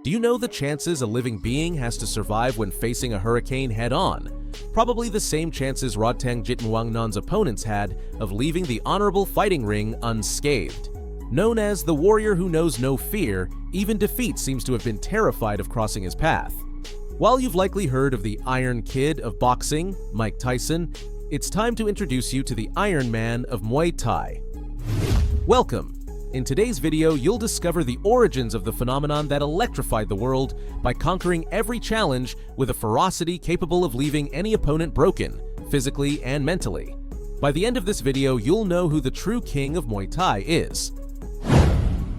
Do you know the chances a living being has to survive when facing a hurricane head-on? Probably the same chances Rodtang Jitmuangnon's opponents had of leaving the honorable fighting ring unscathed. Known as the warrior who knows no fear, even defeat seems to have been terrified of crossing his path. While you've likely heard of the Iron Kid of boxing, Mike Tyson, it's time to introduce you to the Iron Man of Muay Thai. Welcome! In today's video, you'll discover the origins of the phenomenon that electrified the world by conquering every challenge with a ferocity capable of leaving any opponent broken, physically and mentally. By the end of this video, you'll know who the true king of Muay Thai is.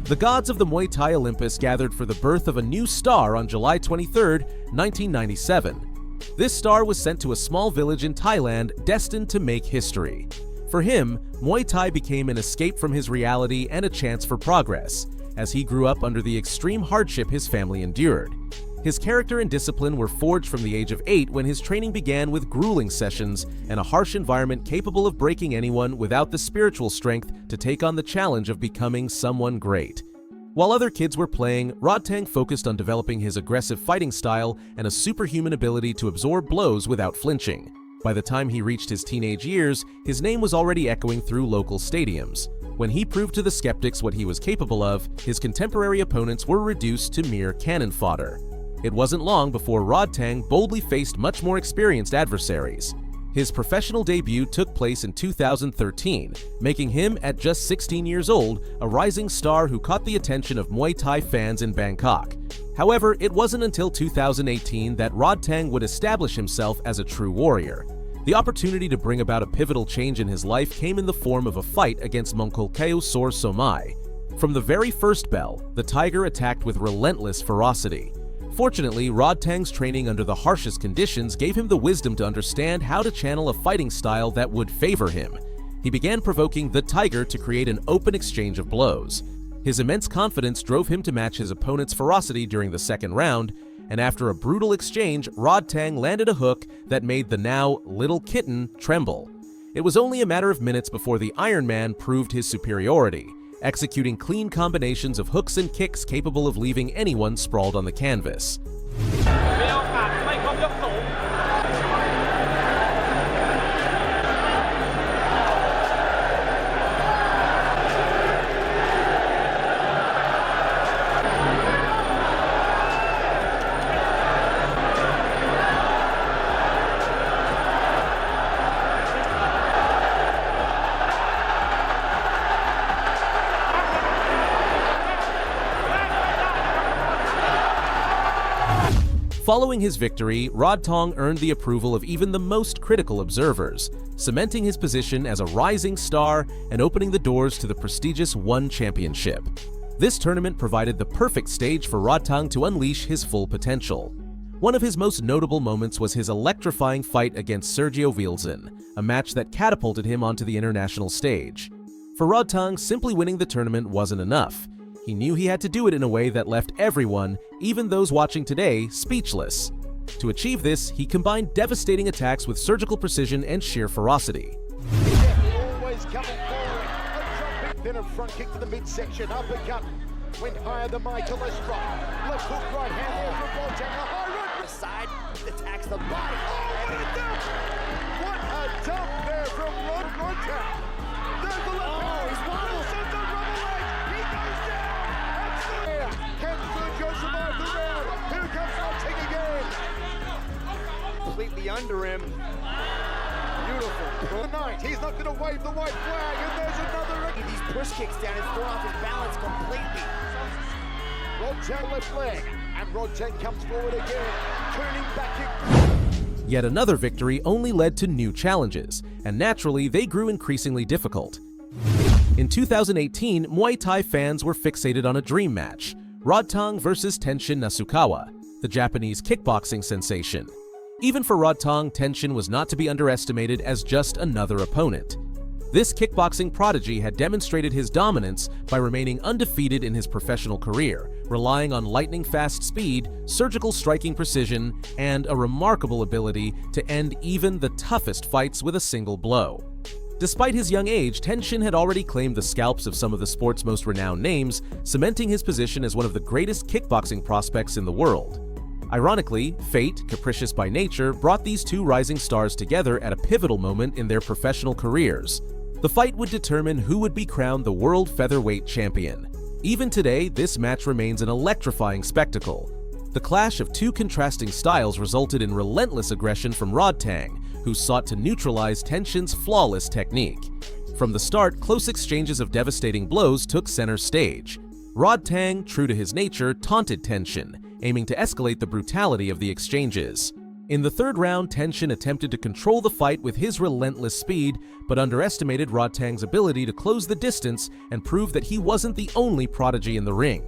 The gods of the Muay Thai Olympus gathered for the birth of a new star on July 23, 1997. This star was sent to a small village in Thailand destined to make history. For him, Muay Thai became an escape from his reality and a chance for progress, as he grew up under the extreme hardship his family endured. His character and discipline were forged from the age of 8 when his training began with grueling sessions and a harsh environment capable of breaking anyone without the spiritual strength to take on the challenge of becoming someone great. While other kids were playing, Rodtang focused on developing his aggressive fighting style and a superhuman ability to absorb blows without flinching. By the time he reached his teenage years, his name was already echoing through local stadiums. When he proved to the skeptics what he was capable of, his contemporary opponents were reduced to mere cannon fodder. It wasn't long before Rodtang boldly faced much more experienced adversaries. His professional debut took place in 2013, making him, at just 16 years old, a rising star who caught the attention of Muay Thai fans in Bangkok. However, it wasn't until 2018 that Rodtang would establish himself as a true warrior. The opportunity to bring about a pivotal change in his life came in the form of a fight against Mongkolkeu Sor Somai. From the very first bell, the tiger attacked with relentless ferocity. Fortunately, Rodtang's training under the harshest conditions gave him the wisdom to understand how to channel a fighting style that would favor him. He began provoking the tiger to create an open exchange of blows. His immense confidence drove him to match his opponent's ferocity during the second round, and after a brutal exchange, Rodtang landed a hook that made the now little kitten tremble. It was only a matter of minutes before the Iron Man proved his superiority, executing clean combinations of hooks and kicks capable of leaving anyone sprawled on the canvas. Following his victory, Rodtang earned the approval of even the most critical observers, cementing his position as a rising star and opening the doors to the prestigious One Championship. This tournament provided the perfect stage for Rodtang to unleash his full potential. One of his most notable moments was his electrifying fight against Sergio Vilzin, a match that catapulted him onto the international stage. For Rodtang, simply winning the tournament wasn't enough. He knew he had to do it in a way that left everyone, even those watching today, speechless. To achieve this, he combined devastating attacks with surgical precision and sheer ferocity. Always coming forward, a jumping, then a front kick to the midsection, uppercut, went higher than Michael Estrada. Left hook, right hand there from Rodtang, a high run. The side attacks the body. Oh, what a dump! What a dump there from Rodtang. There's the left hand. He's wobbled. Sends a rubber leg. He goes down. Can Sergio survive the round? Here comes Rodtang again. Completely under him. Beautiful. Tonight, he's not going to wave the white flag, and there's another. These push kicks down and throw off his balance completely. Rodtang left leg, and Rodtang comes forward again, turning back. Yet another victory only led to new challenges, and naturally, they grew increasingly difficult. In 2018, Muay Thai fans were fixated on a dream match, Rodtang versus Tenshin Nasukawa, the Japanese kickboxing sensation. Even for Rodtang, Tenshin was not to be underestimated as just another opponent. This kickboxing prodigy had demonstrated his dominance by remaining undefeated in his professional career, relying on lightning-fast speed, surgical striking precision, and a remarkable ability to end even the toughest fights with a single blow. Despite his young age, Tenshin had already claimed the scalps of some of the sport's most renowned names, cementing his position as one of the greatest kickboxing prospects in the world. Ironically, fate, capricious by nature, brought these two rising stars together at a pivotal moment in their professional careers. The fight would determine who would be crowned the world featherweight champion. Even today, this match remains an electrifying spectacle. The clash of two contrasting styles resulted in relentless aggression from Rodtang, who sought to neutralize Tenshin's flawless technique. From the start, close exchanges of devastating blows took center stage. Rodtang, true to his nature, taunted Tenshin, aiming to escalate the brutality of the exchanges. In the third round, Tenshin attempted to control the fight with his relentless speed, but underestimated Rodtang's ability to close the distance and prove that he wasn't the only prodigy in the ring.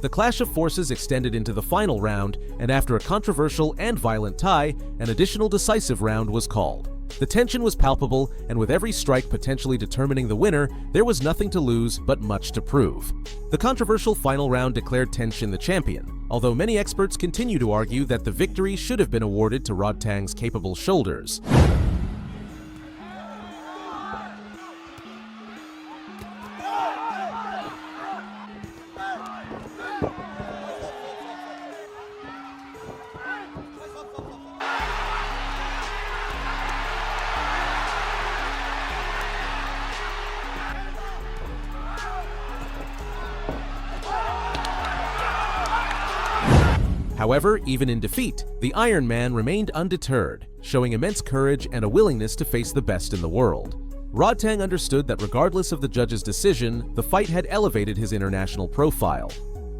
The clash of forces extended into the final round, and after a controversial and violent tie, an additional decisive round was called. The tension was palpable, and with every strike potentially determining the winner, there was nothing to lose but much to prove. The controversial final round declared Tenshin the champion, although many experts continue to argue that the victory should have been awarded to Rodtang's capable shoulders. However, even in defeat, the Iron Man remained undeterred, showing immense courage and a willingness to face the best in the world. Rodtang understood that regardless of the judge's decision, the fight had elevated his international profile.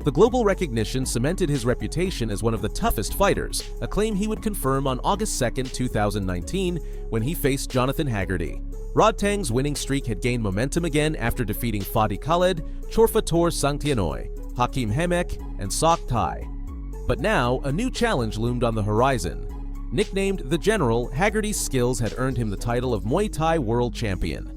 The global recognition cemented his reputation as one of the toughest fighters, a claim he would confirm on August 2, 2019, when he faced Jonathan Haggerty. Rodtang's winning streak had gained momentum again after defeating Fadi Khaled, Chorfator Sangtianoy, Hakim Hemek, and Sok Thai. But now, a new challenge loomed on the horizon. Nicknamed The General, Haggerty's skills had earned him the title of Muay Thai World Champion.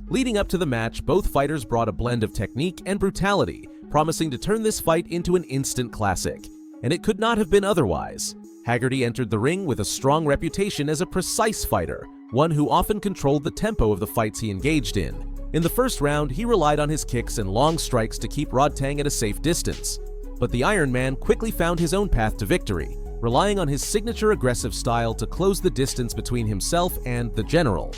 Leading up to the match, both fighters brought a blend of technique and brutality, promising to turn this fight into an instant classic. And it could not have been otherwise. Haggerty entered the ring with a strong reputation as a precise fighter, one who often controlled the tempo of the fights he engaged in. In the first round, he relied on his kicks and long strikes to keep Rodtang at a safe distance. But the Iron Man quickly found his own path to victory, relying on his signature aggressive style to close the distance between himself and the General.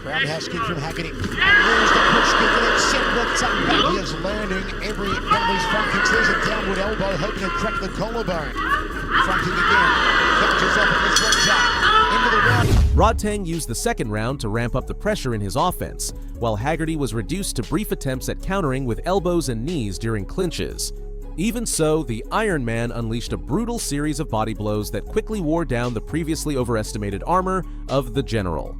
Roundhouse kick from Haggerty. And there's the push kick, and it's sent Rodtang back. He is learning every one of these front kicks. There's a downward elbow, hoping to crack the collarbone. Front kick again. Catches up and it's Rodtang. Into the round. Rodtang used the second round to ramp up the pressure in his offense, while Haggerty was reduced to brief attempts at countering with elbows and knees during clinches. Even so, the Iron Man unleashed a brutal series of body blows that quickly wore down the previously overestimated armor of the General.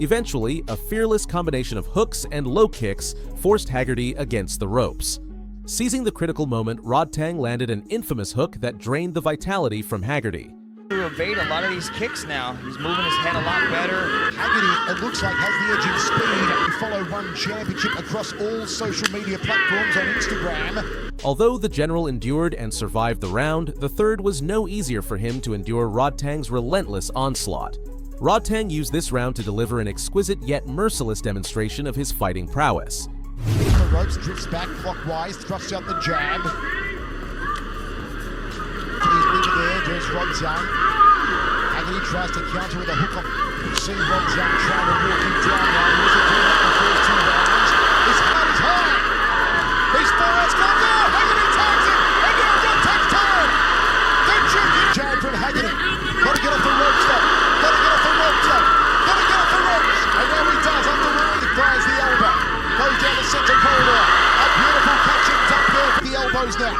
Eventually, a fearless combination of hooks and low kicks forced Haggerty against the ropes. Seizing the critical moment, Rodtang landed an infamous hook that drained the vitality from Haggerty. To evade a lot of these kicks now. He's moving his head a lot better. Haggerty, it looks like, has the edge in speed. Follow One Championship across all social media platforms on Instagram. Although the General endured and survived the round, the third was no easier for him to endure Rodtang's relentless onslaught. Rodtang used this round to deliver an exquisite yet merciless demonstration of his fighting prowess. The ropes, drifts back clockwise, thrusts out the jab. He's leaving there, there's Rodtang. Haggerty tries to counter with a hook on. You've seen Rodtang trying to walk him down now. He wasn't doing that in the first two rounds. His heart is high. These forwards go down. Haggerty takes it. And now Rodtang's turn. The champion jab from Haggerty. Got to get off the ropes though. Got to get off the ropes though. Got to get off the ropes. And now he does. Underway, he fires the elbow. Goes down the center corridor. A beautiful catching duck there for the elbows now.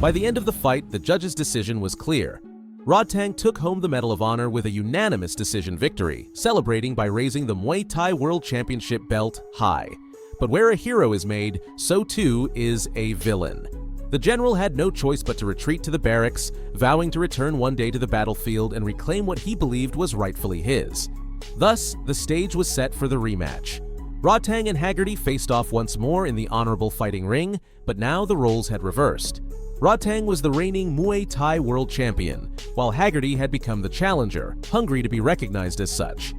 By the end of the fight, the judge's decision was clear. Rodtang took home the Medal of Honor with a unanimous decision victory, celebrating by raising the Muay Thai World Championship belt high. But where a hero is made, so too is a villain. The general had no choice but to retreat to the barracks, vowing to return one day to the battlefield and reclaim what he believed was rightfully his. Thus, the stage was set for the rematch. Rodtang and Haggerty faced off once more in the honorable fighting ring, but now the roles had reversed. Rodtang was the reigning Muay Thai world champion, while Haggerty had become the challenger, hungry to be recognized as such.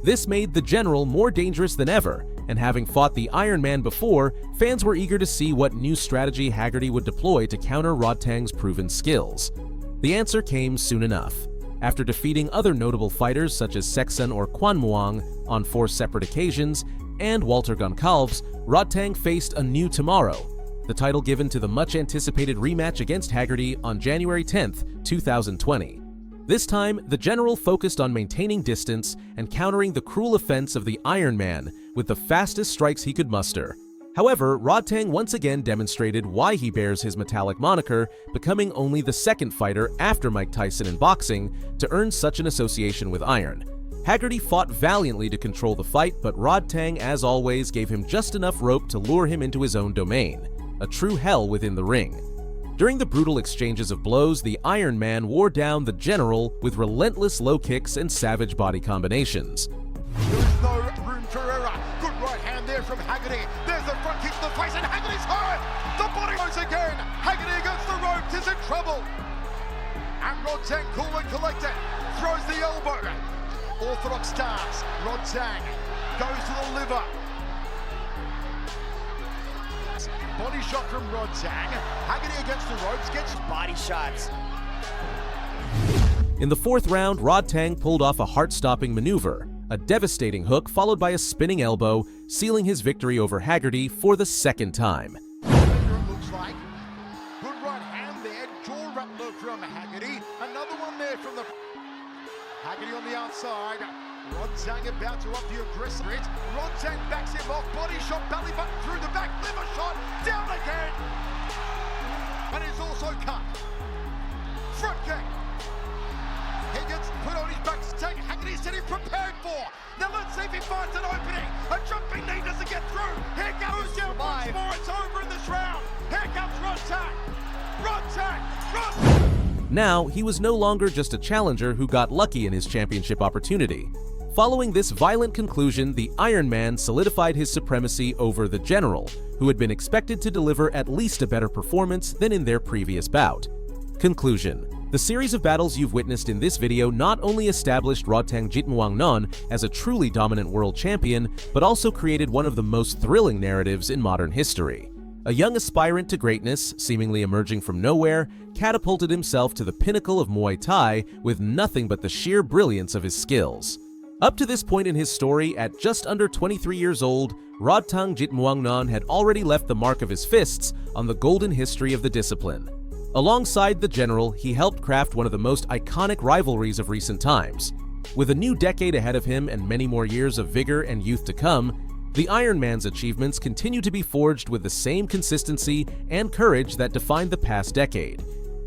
This made the general more dangerous than ever, and having fought the Iron Man before, fans were eager to see what new strategy Haggerty would deploy to counter Rodtang's proven skills. The answer came soon enough. After defeating other notable fighters such as Seksan or Kwan Muang on 4 separate occasions, and Walter Goncalves, Rodtang faced a new tomorrow, the title given to the much-anticipated rematch against Haggerty on January 10, 2020. This time, the general focused on maintaining distance and countering the cruel offense of the Iron Man with the fastest strikes he could muster. However, Rodtang once again demonstrated why he bears his metallic moniker, becoming only the second fighter after Mike Tyson in boxing to earn such an association with iron. Haggerty fought valiantly to control the fight, but Rodtang, as always, gave him just enough rope to lure him into his own domain. A true hell within the ring. During the brutal exchanges of blows, the Iron Man wore down the general with relentless low kicks and savage body combinations. There is no room for error. Good right hand there from Haggerty. There's the front kick to the face, and Haggerty's high. The body goes again. Haggerty against the ropes is in trouble. And Rodtang, cool and collected, throws the elbow. Orthodox stance. Rodtang goes to the liver. Body shot from Rodtang. Haggerty against the ropes, gets Body shots. In the 4th round, Rodtang pulled off a heart-stopping maneuver, a devastating hook followed by a spinning elbow, sealing his victory over Haggerty for the 2nd time. looks like. Good right hand there, jaw rattler from Haggerty. Another one there from the... Haggerty on the outside. Rodtang about to up the aggressive. Rodtang backs him off, body shot, belly button through the back, liver shot, down again. And he's also cut. Front kick. He gets put on his back to take Haggerty said he's prepared for. Now let's see if he finds an opening. A jumping knee doesn't get through. Here goes down once more. It's over in this round. Here comes Rodtang. Rodtang. Now, he was no longer just a challenger who got lucky in his championship opportunity. Following this violent conclusion, the Iron Man solidified his supremacy over the General, who had been expected to deliver at least a better performance than in their previous bout. Conclusion: the series of battles you've witnessed in this video not only established Rodtang Jitmuangnon as a truly dominant world champion, but also created one of the most thrilling narratives in modern history. A young aspirant to greatness, seemingly emerging from nowhere, catapulted himself to the pinnacle of Muay Thai with nothing but the sheer brilliance of his skills. Up to this point in his story, at just under 23 years old, Rodtang Jitmuangnon had already left the mark of his fists on the golden history of the discipline. Alongside the General, he helped craft one of the most iconic rivalries of recent times. With a new decade ahead of him and many more years of vigor and youth to come, the Iron Man's achievements continue to be forged with the same consistency and courage that defined the past decade.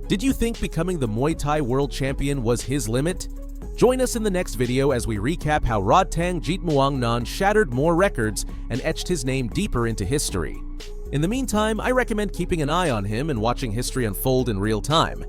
Did you think becoming the Muay Thai world champion was his limit? Join us in the next video as we recap how Rodtang Jitmuangnon shattered more records and etched his name deeper into history. In the meantime, I recommend keeping an eye on him and watching history unfold in real time.